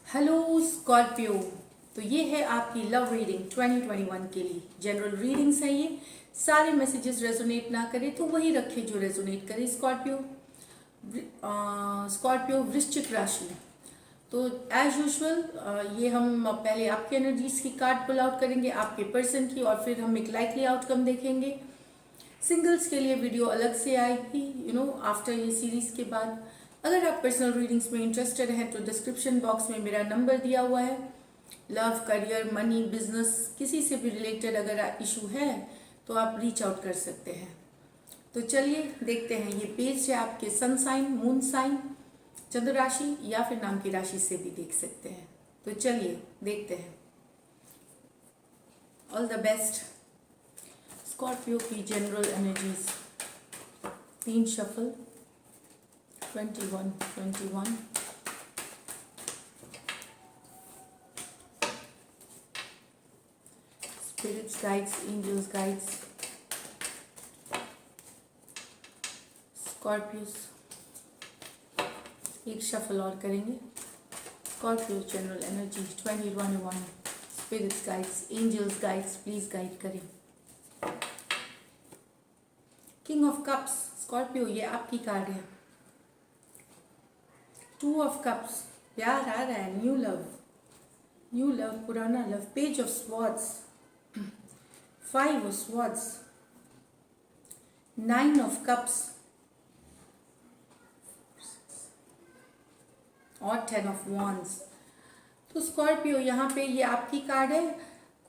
Hello Scorpio. तो ये है आपकी लव रीडिंग 2021 के लिए। जनरल रीडिंग्स है ये। सारे मैसेजेस रेजोनेट ना करे तो वही रखे जो रेजोनेट करे। स्कॉर्पियो वृश्चिक राशि। तो एज यूजुअल ये हम पहले आपके एनर्जीज की कार्ड पुल आउट करेंगे, आपके पर्सन की, और फिर हम एक लाइकली आउटकम देखेंगे। सिंगल्स के लिए वीडियो अलग से आएगी आफ्टर ये सीरीज के बाद। अगर आप पर्सनल रीडिंग्स में इंटरेस्टेड हैं तो डिस्क्रिप्शन बॉक्स में मेरा नंबर दिया हुआ है। लव, करियर, मनी, बिजनेस, किसी से भी रिलेटेड अगर इशू है तो आप रीच आउट कर सकते हैं। तो चलिए देखते हैं। ये पेज है आपके सन साइन, मून साइन, चंद्र राशि या फिर नाम की राशि से भी देख सकते हैं। तो चलिए देखते हैं। All the best. स्कॉर्पियो की general energies. 3 shuffle, 21 spirits guides, angels guides, Scorpios. एक शफल और करेंगे। Scorpio general energy 2021, spirits guides, angels guides, please guide करें। किंग ऑफ कप्स, स्कॉर्पियो ये आपकी कार्ड है। 2 ऑफ कप्स, प्यार आ रहा है, न्यू लव, पुराना love. Page of swords, 5 of swords, 9 of cups और 10 ऑफ वॉन्ड्स। तो स्कॉर्पियो यहाँ पे ये आपकी कार्ड है।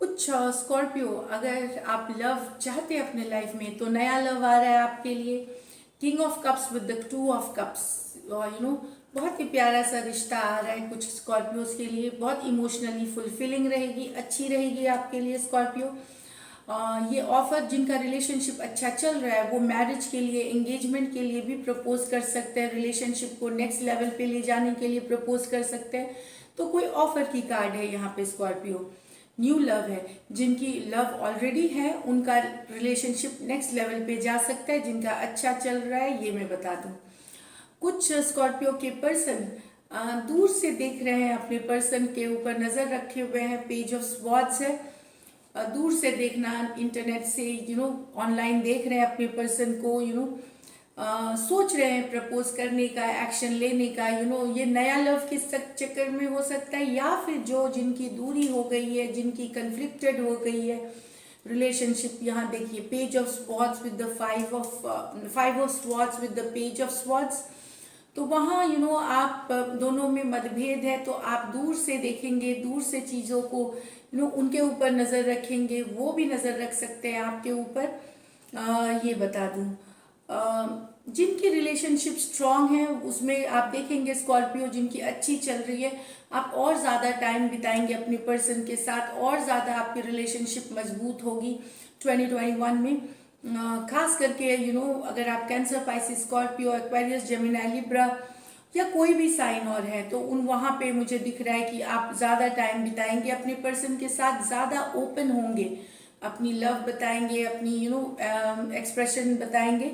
कुछ स्कॉर्पियो अगर आप लव चाहते हैं अपने लाइफ में तो नया लव आ रहा है आपके लिए। King of cups with the 2 of cups, बहुत ही प्यारा सा रिश्ता आ रहा है कुछ स्कॉर्पियोज के लिए। बहुत इमोशनली फुलफिलिंग रहेगी, अच्छी रहेगी आपके लिए स्कॉर्पियो। ये ऑफर जिनका रिलेशनशिप अच्छा चल रहा है वो मैरिज के लिए, एंगेजमेंट के लिए भी प्रपोज कर सकते हैं। रिलेशनशिप को नेक्स्ट लेवल पे ले जाने के लिए प्रपोज कर सकते हैं। तो कोई ऑफर की कार्ड है यहाँ पे स्कॉर्पियो। न्यू लव है, जिनकी लव ऑलरेडी है उनका रिलेशनशिप नेक्स्ट लेवल पे जा सकता है। जिनका अच्छा चल रहा है ये मैं बता दूं। कुछ स्कॉर्पियो के पर्सन दूर से देख रहे हैं, अपने पर्सन के ऊपर नजर रखे हुए हैं। पेज ऑफ स्वॉर्ड्स है। दूर से देखना, इंटरनेट से ऑनलाइन देख रहे हैं अपने पर्सन को, सोच रहे हैं प्रपोज करने का, एक्शन लेने का। ये नया लव किस चक्कर में हो सकता है, या फिर जो जिनकी दूरी हो गई है, जिनकी कन्फ्लिक्टेड हो गई है रिलेशनशिप। यहाँ देखिए page of swords with the 5 of swords with the page of swords. तो वहाँ आप दोनों में मतभेद है तो आप दूर से देखेंगे, दूर से चीज़ों को उनके ऊपर नज़र रखेंगे, वो भी नज़र रख सकते हैं आपके ऊपर। ये बता दूं, जिनकी रिलेशनशिप स्ट्रांग है उसमें आप देखेंगे स्कॉर्पियो जिनकी अच्छी चल रही है, आप और ज़्यादा टाइम बिताएंगे अपने पर्सन के साथ, और ज़्यादा आपकी रिलेशनशिप मजबूत होगी 2021 में। खास करके अगर आप cancer, Pisces, Scorpio, Aquarius, Gemini, Libra या कोई भी साइन और है तो उन वहाँ पे मुझे दिख रहा है कि आप ज़्यादा टाइम बिताएंगे अपने पर्सन के साथ, ज़्यादा ओपन होंगे, अपनी लव बताएंगे, अपनी एक्सप्रेशन बताएंगे,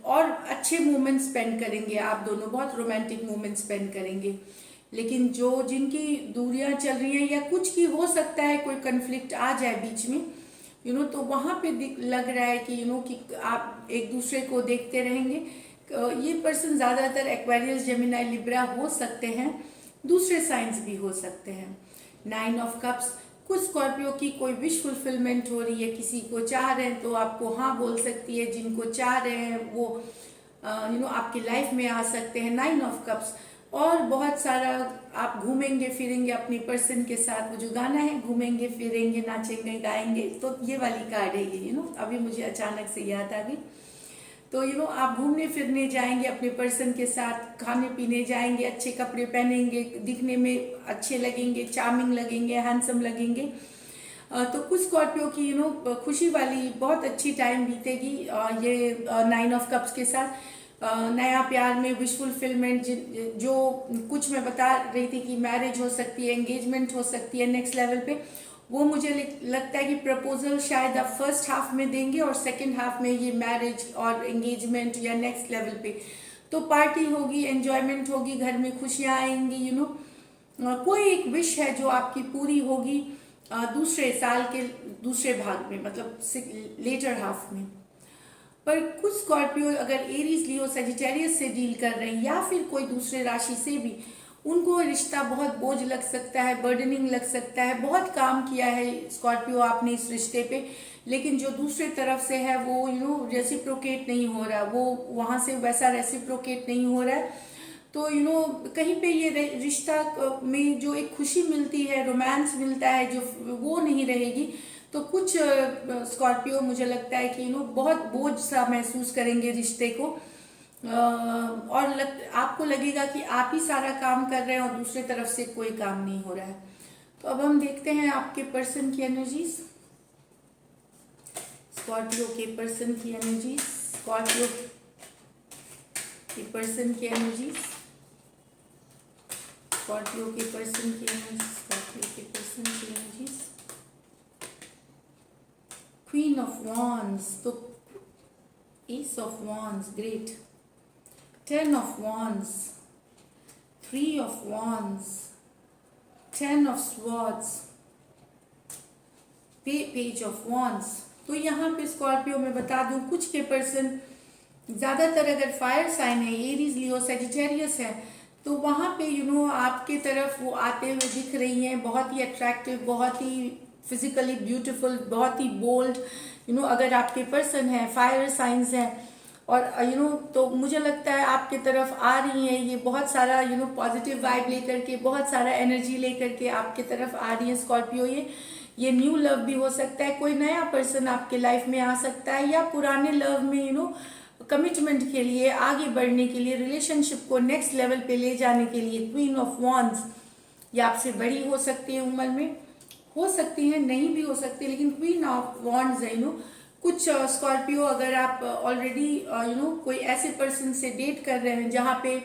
और अच्छे मोमेंट स्पेंड करेंगे। आप दोनों बहुत रोमांटिक मोमेंट स्पेंड करेंगे। लेकिन जो जिनकी दूरियां चल रही हैं या कुछ की हो सकता है कोई कन्फ्लिक्ट आ जाए बीच में तो वहाँ पे लग रहा है कि कि आप एक दूसरे को देखते रहेंगे। ये पर्सन ज़्यादातर एक्वेरियस, जेमिनी, लिब्रा हो सकते हैं, दूसरे साइंस भी हो सकते हैं। 9 ऑफ कप्स, कुछ स्कॉर्पियो की कोई विश फुलफिलमेंट हो रही है, किसी को चाह रहे हैं तो आपको हाँ बोल सकती है, जिनको चाह रहे हैं वो आपकी लाइफ में आ सकते हैं। 9 ऑफ कप्स। और बहुत सारा आप घूमेंगे फिरेंगे अपने पर्सन के साथ। वो जो गाना है घूमेंगे फिरेंगे नाचेंगे गाएंगे, तो ये वाली कार्ड है ये अभी मुझे अचानक से याद आ गई। तो आप घूमने फिरने जाएंगे अपने पर्सन के साथ, खाने पीने जाएंगे, अच्छे कपड़े पहनेंगे, दिखने में अच्छे लगेंगे, चार्मिंग लगेंगे, हैंडसम लगेंगे। तो कुछ स्कॉर्पियो की खुशी वाली बहुत अच्छी टाइम बीतेगी ये 9 ऑफ कप्स के साथ। नया प्यार में विश फुलफिलमेंट, जो कुछ मैं बता रही थी कि मैरिज हो सकती है, एंगेजमेंट हो सकती है नेक्स्ट लेवल पे, वो मुझे लगता है कि प्रपोजल शायद आप फर्स्ट हाफ में देंगे और सेकंड हाफ में ये मैरिज और एंगेजमेंट या नेक्स्ट लेवल पे। तो पार्टी होगी, एंजॉयमेंट होगी, घर में खुशियां आएंगी, कोई एक विश है जो आपकी पूरी होगी दूसरे साल के दूसरे भाग में, मतलब लेटर हाफ में। पर कुछ स्कॉर्पियो अगर एरीज लियो सेजिटेरियस से डील कर रहे हैं या फिर कोई दूसरे राशि से भी, उनको रिश्ता बहुत बोझ लग सकता है, बर्डनिंग लग सकता है। बहुत काम किया है स्कॉर्पियो आपने इस रिश्ते पे, लेकिन जो दूसरे तरफ से है वो रेसिप्रोकेट नहीं हो रहा, वो वहां से वैसा रेसिप्रोकेट नहीं हो रहा है। तो कहीं पे ये रिश्ता में जो एक खुशी मिलती है, रोमांस मिलता है, जो वो नहीं रहेगी। तो कुछ स्कॉर्पियो मुझे लगता है कि बहुत बोझ सा महसूस करेंगे रिश्ते को, और आपको लगेगा कि आप ही सारा काम कर रहे हैं और दूसरे तरफ से कोई काम नहीं हो रहा है। तो अब हम देखते हैं आपके पर्सन की एनर्जीज, स्कॉर्पियो के पर्सन की एनर्जीज, स्कॉर्पियो के पर्सन की एनर्जीज, स्कॉर्पियो के पर्सन की एनर्जीज, स्कॉर्पियो के पर्सन की एनर्जीज। क्वीन ऑफ वॉन्ड्स, तो S of wands, great. 10 of wands, 3 of wands, 10 of swords, page of wands। तो यहाँ पे स्कॉर्पियो में बता दूं, कुछ के पर्सन ज्यादातर अगर फायर साइन है, एरीज लियो सेजिटेरियस है, तो वहां पे आपके तरफ वो आते हुए दिख रही हैं, बहुत ही अट्रैक्टिव, बहुत ही फिजिकली ब्यूटीफुल, बहुत ही बोल्ड। अगर आपके पर्सन है फायर साइंस है और तो मुझे लगता है आपके तरफ आ रही हैं ये बहुत सारा पॉजिटिव वाइब लेकर के, बहुत सारा एनर्जी लेकर के आपके तरफ आ रही है स्कॉर्पियो। ये न्यू लव भी हो सकता है, कोई नया पर्सन आपके लाइफ में आ सकता है, या पुराने लव में कमिटमेंट के लिए, आगे बढ़ने के लिए, रिलेशनशिप को नेक्स्ट लेवल पे ले जाने के लिए। क्वीन ऑफ वॉन्ड्स, ये आपसे बड़ी हो सकती है, उम्र में हो सकती है, नहीं भी हो सकती, लेकिन क्वीन ऑफ वॉन्ड्स है। कुछ स्कॉर्पियो अगर आप ऑलरेडी कोई ऐसे पर्सन से डेट कर रहे हैं जहाँ पे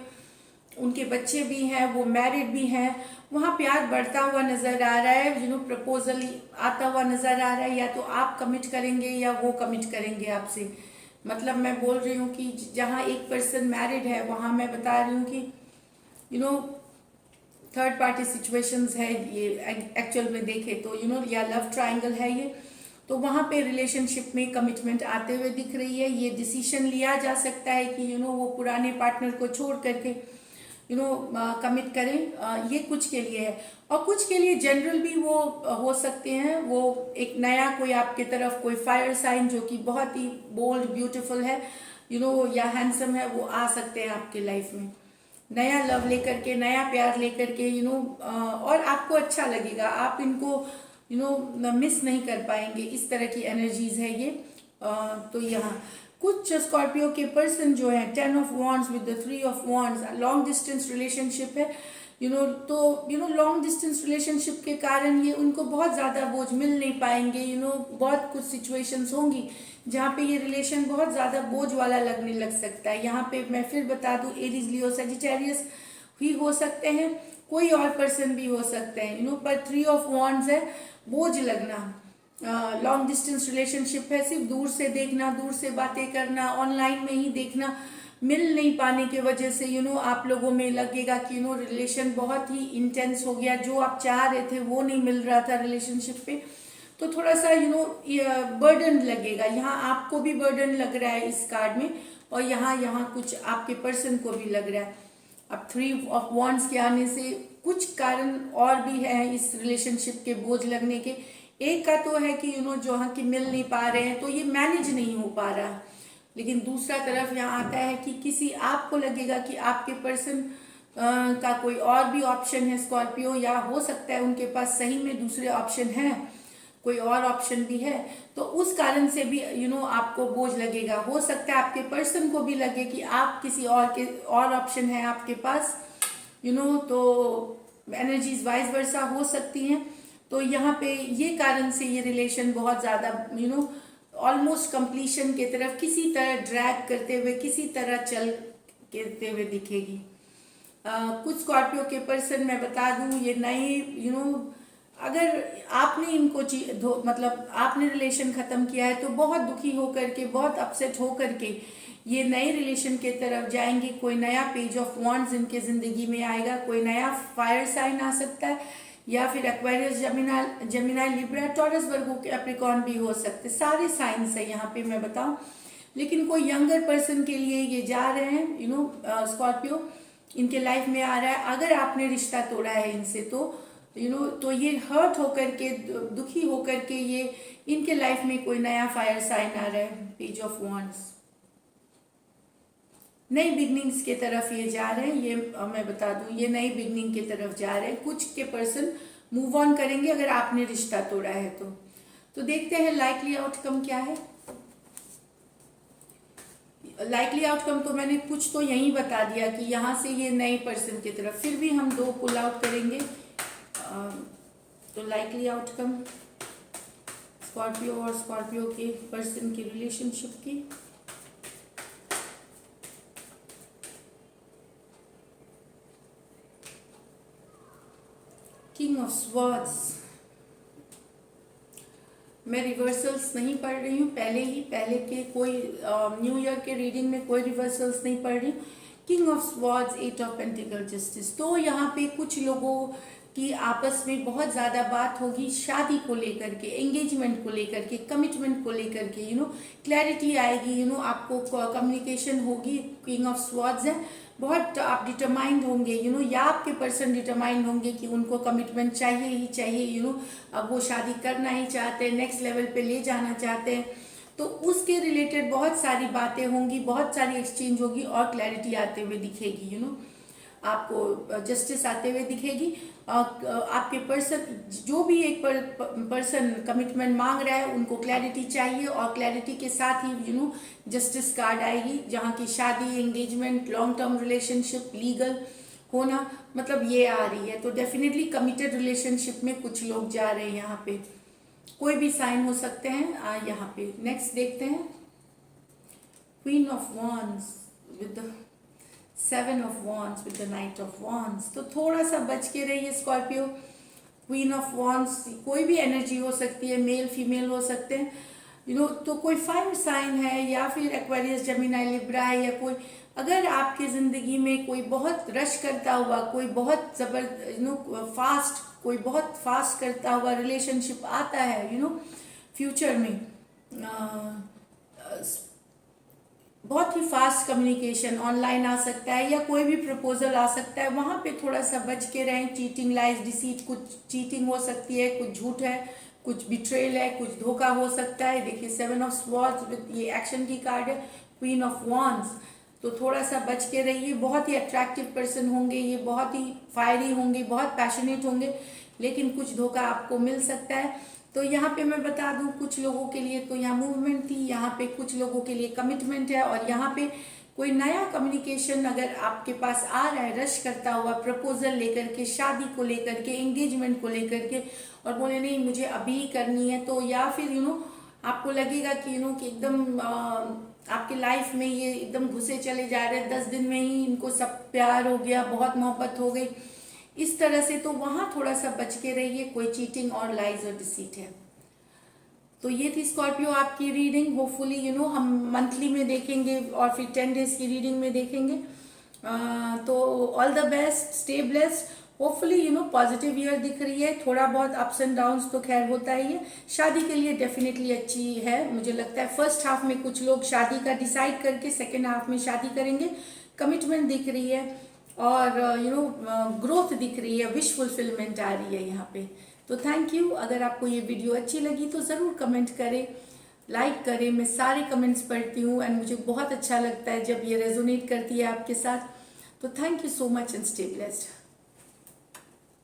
उनके बच्चे भी हैं, वो मैरिड भी हैं, वहाँ प्यार बढ़ता हुआ नजर आ रहा है, प्रपोजल आता हुआ नजर आ रहा है, या तो आप कमिट करेंगे या वो कमिट करेंगे आपसे। मतलब मैं बोल रही हूँ कि जहाँ एक पर्सन मैरिड है वहाँ मैं बता रही हूँ कि थर्ड पार्टी सिचुएशंस है ये, एक्चुअल में देखे तो या लव ट्रायंगल है ये, तो वहाँ पे रिलेशनशिप में कमिटमेंट आते हुए दिख रही है। ये डिसीजन लिया जा सकता है कि वो पुराने पार्टनर को छोड़ करके कमिट करें, ये कुछ के लिए है। और कुछ के लिए जनरल भी वो हो सकते हैं, वो एक नया कोई आपके तरफ कोई फायर साइन जो कि बहुत ही बोल्ड ब्यूटीफुल है या हैंडसम है, वो आ सकते हैं आपके लाइफ में, नया लव लेकर के, नया प्यार लेकर के और आपको अच्छा लगेगा, आप इनको मिस नहीं कर पाएंगे। इस तरह की एनर्जीज है ये। तो यहाँ कुछ स्कॉर्पियो के पर्सन जो है 10 of wands with the 3 of wands, long distance relationship है तो लॉन्ग डिस्टेंस रिलेशनशिप के कारण ये उनको बहुत ज़्यादा बोझ मिल नहीं पाएंगे। बहुत कुछ सिचुएशंस होंगी जहाँ पे ये रिलेशन बहुत ज़्यादा बोझ वाला लगने लग सकता है। यहाँ पे मैं फिर बता दूँ, एरीज लियो सेजिटेरियस ही हो सकते हैं, कोई और पर्सन भी हो सकते हैं पर 3 ऑफ वॉन्ड्स है, बोझ लगना, लॉन्ग डिस्टेंस रिलेशनशिप है, सिर्फ दूर से देखना, दूर से बातें करना, ऑनलाइन में ही देखना, मिल नहीं पाने की वजह से आप लोगों में लगेगा कि रिलेशन बहुत ही इंटेंस हो गया, जो आप चाह रहे थे वो नहीं मिल रहा था रिलेशनशिप पे, तो थोड़ा सा बर्डन लगेगा। यहाँ आपको भी बर्डन लग रहा है इस कार्ड में, और यहाँ कुछ आपके पर्सन को भी लग रहा है। अब 3 ऑफ वॉन्ड्स के आने से कुछ कारण और भी है इस रिलेशनशिप के बोझ लगने के। एक का तो है कि जो कि मिल नहीं पा रहे हैं तो ये मैनेज नहीं हो पा रहा, लेकिन दूसरा तरफ यहाँ आता है कि किसी आपको लगेगा कि आपके पर्सन का कोई और भी ऑप्शन है स्कॉर्पियो, या हो सकता है उनके पास सही में दूसरे ऑप्शन है, कोई और ऑप्शन भी है, तो उस कारण से भी आपको बोझ लगेगा। हो सकता है आपके पर्सन को भी लगे कि आप किसी और ऑप्शन है आपके पास तो एनर्जीज वाइस वर्सा हो सकती हैं। तो यहाँ पे ये कारण से ये रिलेशन बहुत ज़्यादा ऑलमोस्ट कंप्लीशन की तरफ किसी तरह ड्रैग करते हुए, किसी तरह चल करते हुए दिखेगी। कुछ स्कॉर्पियो के पर्सन मैं बता दूं, ये नए अगर आपने इनको मतलब आपने रिलेशन ख़त्म किया है तो बहुत दुखी होकर के, बहुत अपसेट होकर के ये नए रिलेशन के तरफ जाएंगे, कोई नया पेज ऑफ वॉन्ड्स इनके ज़िंदगी में आएगा, कोई नया फायर साइन आ सकता है, या फिर एक्वेरियस, जेमिनाई, लिब्रा, टॉरस, वर्गो, कैप्रिकॉर्न भी हो सकते, सारे साइंस है यहाँ पे मैं बताऊँ। लेकिन कोई यंगर पर्सन के लिए ये जा रहे हैं, स्कॉर्पियो इनके लाइफ में आ रहा है। अगर आपने रिश्ता तोड़ा है इनसे तो तो ये हर्ट होकर के, दुखी होकर के ये इनके लाइफ में कोई नया फायर साइन आ रहा है, पेज ऑफ वॉन्ड्स, नई बिगनिंग्स के तरफ ये जा रहे हैं। ये मैं बता दूं, ये नई बिगनिंग के तरफ जा रहे हैं। कुछ के पर्सन मूव ऑन करेंगे अगर आपने रिश्ता तोड़ा है तो देखते हैं लाइकली आउटकम क्या है। लाइकली आउटकम तो मैंने कुछ तो यही बता दिया कि यहाँ से ये नए पर्सन की तरफ, फिर भी हम 2 पुल आउट करेंगे। तो लाइकली आउटकम स्कॉर्पियो और स्कॉर्पियो के पर्सन की रिलेशनशिप की। किंग ऑफ स्वॉर्ड्स, मैं रिवर्सल्स नहीं पढ़ रही हूँ, पहले के कोई न्यू ईयर के रीडिंग में कोई रिवर्सल्स नहीं पढ़ रही हूँ। King of swords, 8 of pentacle, justice. तो यहाँ पे कुछ लोगों की आपस में बहुत ज़्यादा बात होगी शादी को लेकर के, एंगेजमेंट को लेकर के, कमिटमेंट को लेकर के, क्लैरिटी आएगी, आपको कम्युनिकेशन होगी। किंग ऑफ स्वॉर्ड्स है, बहुत आप डिटरमाइंड होंगे, या आपके पर्सन डिटरमाइंड होंगे कि उनको कमिटमेंट चाहिए ही चाहिए, अब वो शादी करना ही चाहते हैं, नेक्स्ट लेवल पे ले जाना चाहते हैं। तो उसके रिलेटेड बहुत सारी बातें होंगी, बहुत सारी एक्सचेंज होगी और क्लैरिटी आते हुए दिखेगी, आपको जस्टिस आते हुए दिखेगी। आपके पर्सन, जो भी एक पर्सन कमिटमेंट मांग रहा है, उनको क्लैरिटी चाहिए और क्लैरिटी के साथ ही जस्टिस कार्ड आएगी, जहाँ की शादी, engagement, long term relationship, legal होना, मतलब ये आ रही है। तो डेफिनेटली कमिटेड रिलेशनशिप में कुछ लोग जा रहे हैं यहाँ पे, कोई भी साइन हो सकते हैं यहाँ पे। नेक्स्ट देखते हैं, queen of wands with the 7 of wands with the night of wands. तो थोड़ा सा बच के रहिए स्कॉर्पियो। क्वीन ऑफ वॉन्ड्स कोई भी एनर्जी हो सकती है, मेल फीमेल हो सकते हैं, तो कोई फायर साइन है या फिर एक्वेरियस, जेमिनी, लिब्रा है, या कोई अगर आपके ज़िंदगी में कोई बहुत रश करता हुआ, कोई बहुत फास्ट, कोई बहुत फास्ट करता हुआ रिलेशनशिप आता है, फ्यूचर में बहुत ही फास्ट कम्युनिकेशन ऑनलाइन आ सकता है या कोई भी प्रपोजल आ सकता है, वहाँ पे थोड़ा सा बच के रहें। चीटिंग, लाइज, डिसीट, कुछ चीटिंग हो सकती है, कुछ झूठ है, कुछ बिट्रेल है, कुछ धोखा हो सकता है। देखिए 7 ऑफ स्वॉर्ड्स विद ये एक्शन की कार्ड है, क्वीन ऑफ वॉन्ड्स। तो थोड़ा सा बच के रहिए। बहुत ही अट्रैक्टिव पर्सन होंगे ये, बहुत ही फायरी होंगे, बहुत पैशनेट होंगे, लेकिन कुछ धोखा आपको मिल सकता है। तो यहाँ पे मैं बता दूं, कुछ लोगों के लिए तो यहाँ मूवमेंट थी, यहाँ पे कुछ लोगों के लिए कमिटमेंट है, और यहाँ पे कोई नया कम्युनिकेशन अगर आपके पास आ रहा है, रश करता हुआ, प्रपोजल लेकर के, शादी को लेकर के, एंगेजमेंट को लेकर के, और बोले नहीं मुझे अभी करनी है, तो या फिर आपको लगेगा कि कि एकदम आपके लाइफ में ये एकदम घुसे चले जा रहे हैं, 10 दिन में ही इनको सब प्यार हो गया, बहुत मोहब्बत हो गई, इस तरह से। तो वहाँ थोड़ा सा बच के रहिए, कोई चीटिंग और लाइज और डिसीट है। तो ये थी स्कॉर्पियो आपकी रीडिंग। होपफुली हम मंथली में देखेंगे और फिर 10 डेज की रीडिंग में देखेंगे। तो all the best, stay blessed. Hopefully positive year दिख रही है। थोड़ा बहुत अप्स एंड डाउन्स तो खैर होता ही है। शादी के लिए डेफिनेटली अच्छी है, मुझे लगता है। फर्स्ट हाफ में कुछ लोग शादी का डिसाइड करके सेकेंड हाफ में शादी करेंगे। कमिटमेंट दिख रही है और ग्रोथ दिख रही है, विश फुलफिलमेंट आ रही है यहाँ पे। तो थैंक यू। अगर आपको ये वीडियो अच्छी लगी तो ज़रूर कमेंट करें, लाइक करें। मैं सारे कमेंट्स पढ़ती हूँ एंड मुझे बहुत अच्छा लगता है जब ये रेजोनेट करती है आपके साथ। तो thank you so much and stay blessed.